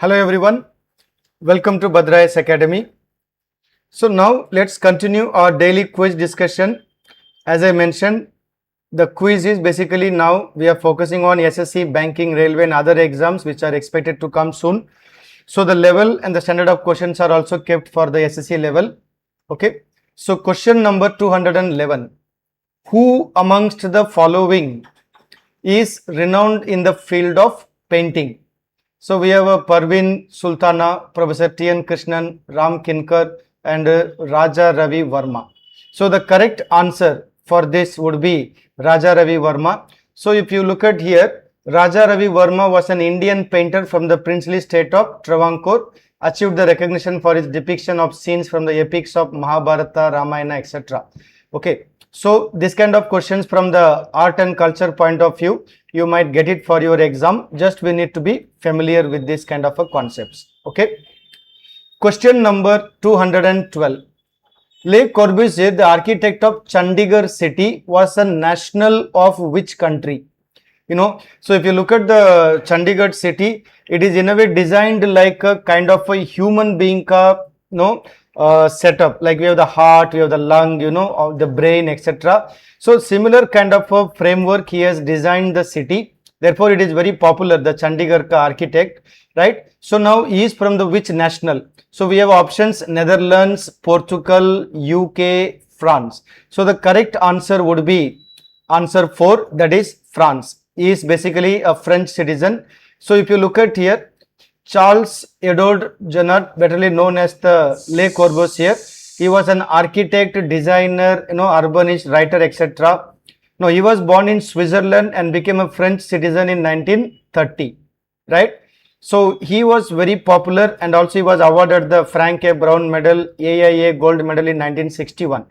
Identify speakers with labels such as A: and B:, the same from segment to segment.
A: Hello everyone, welcome to Bhadra Academy. So now let's continue our daily quiz discussion. As I mentioned, the quiz is basically now we are focusing on SSC, banking, railway and other exams which are expected to come soon. So the level and the standard of questions are also kept for the SSC level. Okay. So question number 211. Who amongst the following is renowned in the field of painting? So we have Parveen Sultana, Professor T.N. Krishnan, Ram Kinkar and Raja Ravi Verma. So the correct answer for this would be Raja Ravi Verma. So if you look at here, Raja Ravi Verma was an Indian painter from the princely state of Travancore, achieved the recognition for his depiction of scenes from the epics of Mahabharata, Ramayana, etc. Okay. So this kind of questions from the art and culture point of view, you might get it for your exam. Just we need to be familiar with this kind of a concepts. Okay. Question number 212. Le Corbusier, the architect of Chandigarh city, was a national of which country? So if you look at the Chandigarh city, it is in a way designed like a kind of a human being setup, like we have the heart, we have the lung, or the brain, etc. So similar kind of a framework he has designed the city. Therefore, it is very popular, the Chandigarh architect, right? So now he is from the which national? So we have options Netherlands, Portugal, UK, France. So the correct answer would be answer 4, that is France. He is basically a French citizen. So if you look at here, Charles Edouard Junot, betterly known as the Le Corbusier, he was an architect, designer, urbanist, writer, etc. No, he was born in Switzerland and became a French citizen in 1930, right? So he was very popular and also he was awarded the Frank A. Brown Medal, AIA Gold Medal in 1961.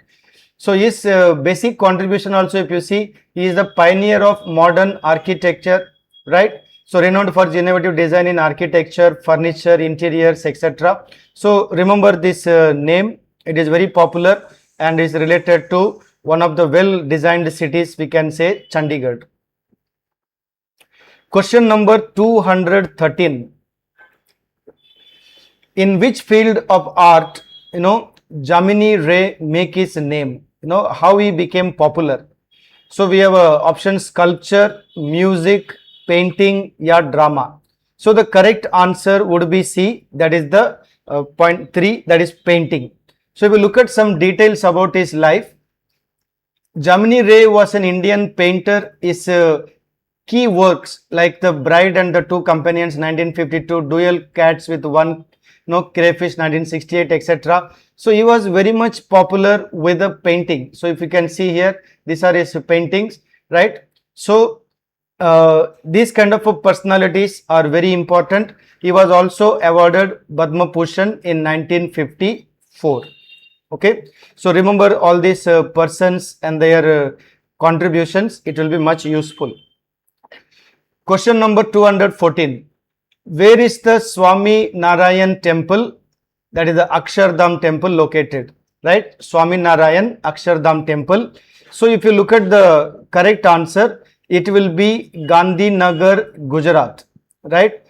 A: So his basic contribution also, if you see, he is the pioneer of modern architecture, right? So renowned for innovative design in architecture, furniture, interiors, etc. So remember this name, it is very popular and is related to one of the well designed cities, we can say Chandigarh. Question number 213. In which field of art, Jamini Ray make his name? How he became popular. So we have options sculpture, music, painting, or drama. So the correct answer would be C, that is the point 3, that is painting. So if we look at some details about his life, Jamini Ray was an Indian painter. His key works like The Bride and the Two Companions 1952, Duel Cats with One Crayfish 1968, etc. So he was very much popular with the painting. So if you can see here, these are his paintings, right? So these kind of personalities are very important. He was also awarded Padma Bhushan in 1954. Okay, so remember all these persons and their contributions, it will be much useful. Question number 214. Where is the Swami Narayan temple, that is the Akshardham temple located, right? Swami Narayan Akshardham temple. So if you look at the correct answer, it will be Gandhinagar, Gujarat, right?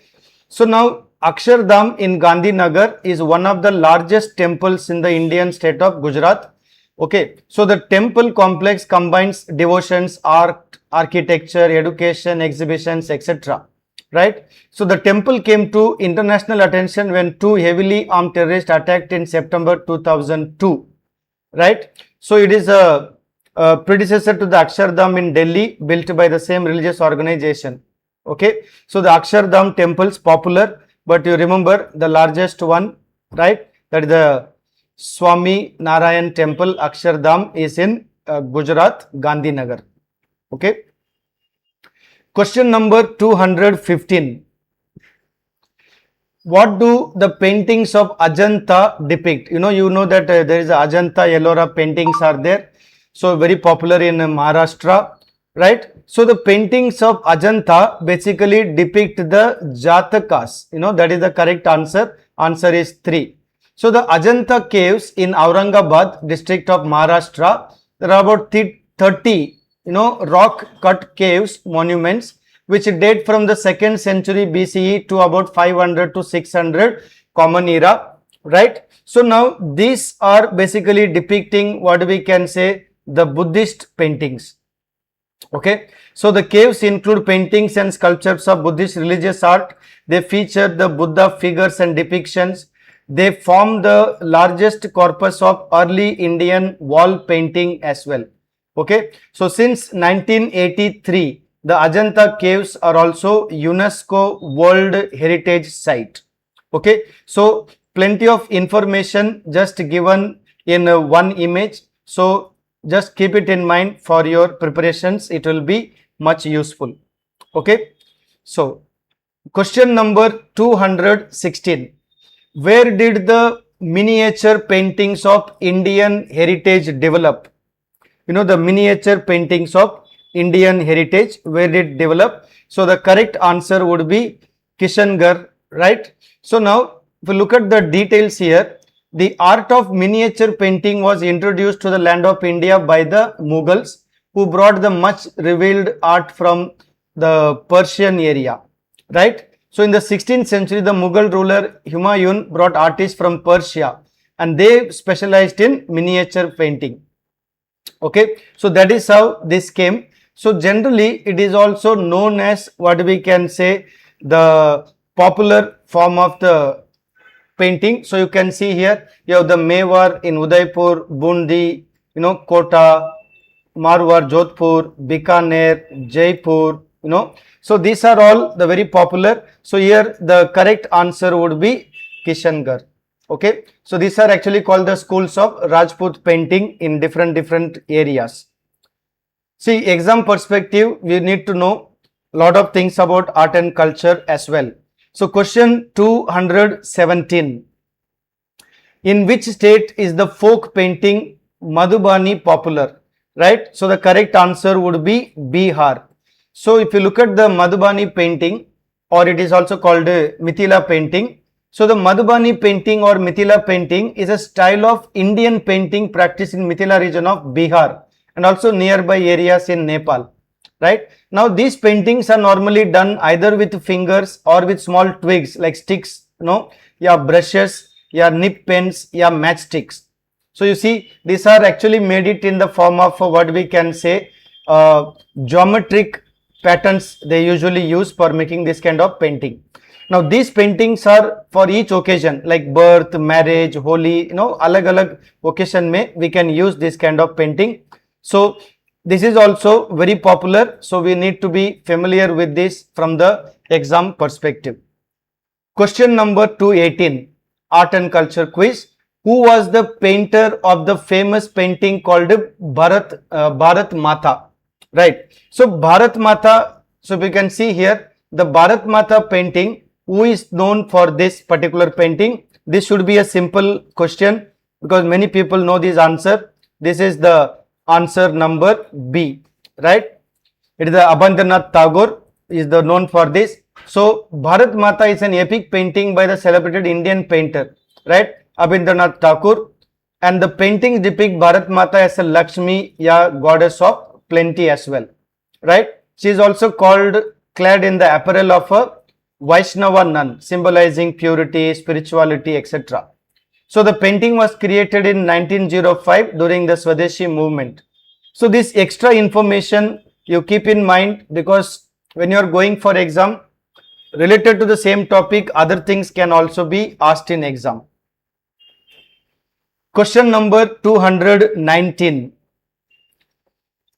A: So now Akshardham in Gandhinagar is one of the largest temples in the Indian state of Gujarat. Okay, so the temple complex combines devotions, art, architecture, education, exhibitions, etc. Right? So the temple came to international attention when 2 heavily armed terrorists attacked in September 2002. Right? So it is a predecessor to the Akshardham in Delhi, built by the same religious organization. Okay, so the Akshardham temple is popular, but you remember the largest one, right? That is the Swami Narayan temple, Akshardham, is in Gujarat, Gandhinagar. Okay. Question number 215. What do the paintings of Ajanta depict? You know that there is Ajanta Ellora paintings are there. So very popular in Maharashtra, right? So the paintings of Ajanta basically depict the Jatakas. That is the correct answer. Answer is 3. So the Ajanta caves in Aurangabad district of Maharashtra, there are about 30 rock cut caves monuments which date from the 2nd century BCE to about 500 to 600 Common Era, right? So now these are basically depicting what we can say the Buddhist paintings. Okay, so the caves include paintings and sculptures of Buddhist religious art. They feature the Buddha figures and depictions. They form the largest corpus of early Indian wall painting as well. Okay, so since 1983, the Ajanta caves are also UNESCO World Heritage Site. Okay, so plenty of information just given in one image. So just keep it in mind for your preparations. It will be much useful. Okay. So question number 216. Where did the miniature paintings of Indian heritage develop? You know, the miniature paintings of Indian heritage, where did it develop? So the correct answer would be Kishangarh, right? So now if you look at the details here, the art of miniature painting was introduced to the land of India by the Mughals, who brought the much revealed art from the Persian area, right? So in the 16th century, the Mughal ruler Humayun brought artists from Persia and they specialized in miniature painting. Okay, so that is how this came. So generally, it is also known as what we can say the popular form of the painting. So you can see here you have the Mewar in Udaipur, Bundi, you know, Kota, Marwar, Jodhpur, Bikaner, Jaipur, you know. So these are all the very popular. So here the correct answer would be Kishangarh. Okay. So these are actually called the schools of Rajput painting in different areas. See, exam perspective, we need to know a lot of things about art and culture as well. So question 217. In which state is the folk painting Madhubani popular? Right? So the correct answer would be Bihar. So if you look at the Madhubani painting, or it is also called Mithila painting. So the Madhubani painting or Mithila painting is a style of Indian painting practiced in Mithila region of Bihar and also nearby areas in Nepal. Right? Now these paintings are normally done either with fingers or with small twigs like sticks, you know, yeah, brushes, yeah, nib pens, yeah, matchsticks. So you see, these are actually made it in the form of what we can say geometric patterns they usually use for making this kind of painting. Now these paintings are for each occasion like birth, marriage, Holi, you know, alag occasion mein we can use this kind of painting. So this is also very popular. So we need to be familiar with this from the exam perspective. Question number 218, art and culture quiz. Who was the painter of the famous painting called Bharat Mata? Right. So Bharat Mata, so we can see here the Bharat Mata painting. Who is known for this particular painting? This should be a simple question because many people know this answer. This is the answer number B, right? It is the Abhindranath Tagore is the known for this. So Bharat Mata is an epic painting by the celebrated Indian painter, right? Abhindranath Tagore, and the paintings depict Bharat Mata as a Lakshmi, yeah, goddess of plenty as well, right? She is also clad in the apparel of a Vaishnava nun, symbolizing purity, spirituality, etc. So the painting was created in 1905 during the Swadeshi movement. So this extra information you keep in mind because when you are going for exam related to the same topic, other things can also be asked in exam. Question number 219.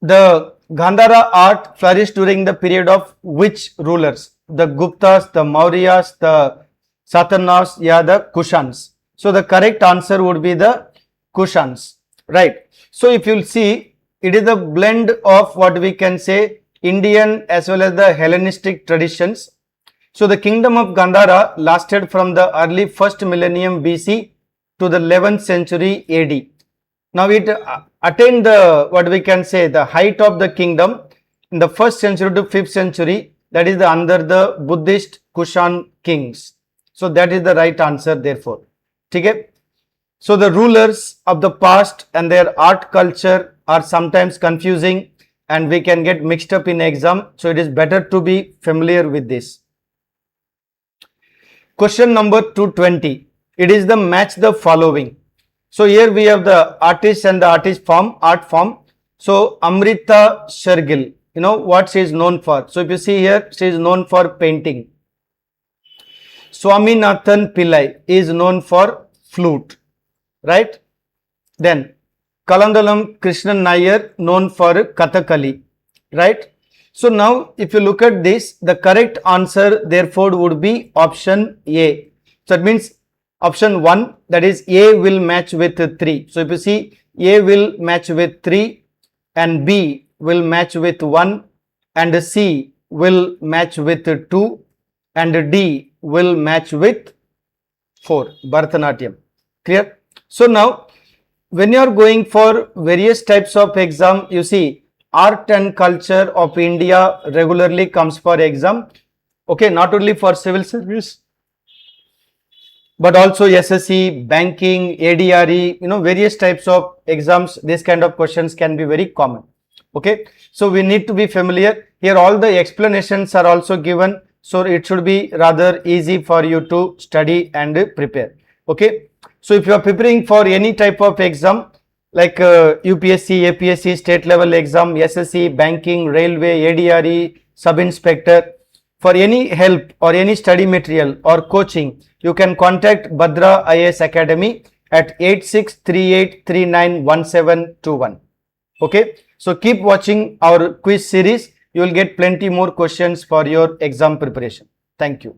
A: The Gandhara art flourished during the period of which rulers? The Guptas, the Mauryas, the Satanas, yeah, the Kushans. So the correct answer would be the Kushans, right? So if you'll see, it is a blend of what we can say Indian as well as the Hellenistic traditions. So the kingdom of Gandhara lasted from the early 1st millennium BC to the 11th century AD. Now it attained the what we can say the height of the kingdom in the 1st century to 5th century, that is under the Buddhist Kushan kings. So that is the right answer therefore. Okay? So the rulers of the past and their art culture are sometimes confusing and we can get mixed up in exam. So it is better to be familiar with this. Question number 220. It is the match the following. So here we have the artist and the artist form, art form. So Amrita Shergill, you know what she is known for. So if you see here, she is known for painting. Swaminathan Pillai is known for flute, right? Then Kalandalam Krishnan Nair known for Kathakali, right? So now if you look at this, the correct answer therefore would be option A. So it means option 1, that is A will match with 3. So if you see, A will match with 3 and B will match with 1 and C will match with 2 and D will match with 4. Bharatanatyam. Clear? So now when you are going for various types of exam, you see art and culture of India regularly comes for exam. Okay, not only for civil service, but also SSC, banking, ADRE, you know, various types of exams, this kind of questions can be very common. Okay, so we need to be familiar. Here all the explanations are also given, so it should be rather easy for you to study and prepare. Okay, so if you are preparing for any type of exam like UPSC, APSC, state level exam, SSC, banking, railway, ADRE, sub-inspector, for any help or any study material or coaching, you can contact Bhadra IAS Academy at 8638391721. Okay, so keep watching our quiz series. You will get plenty more questions for your exam preparation. Thank you.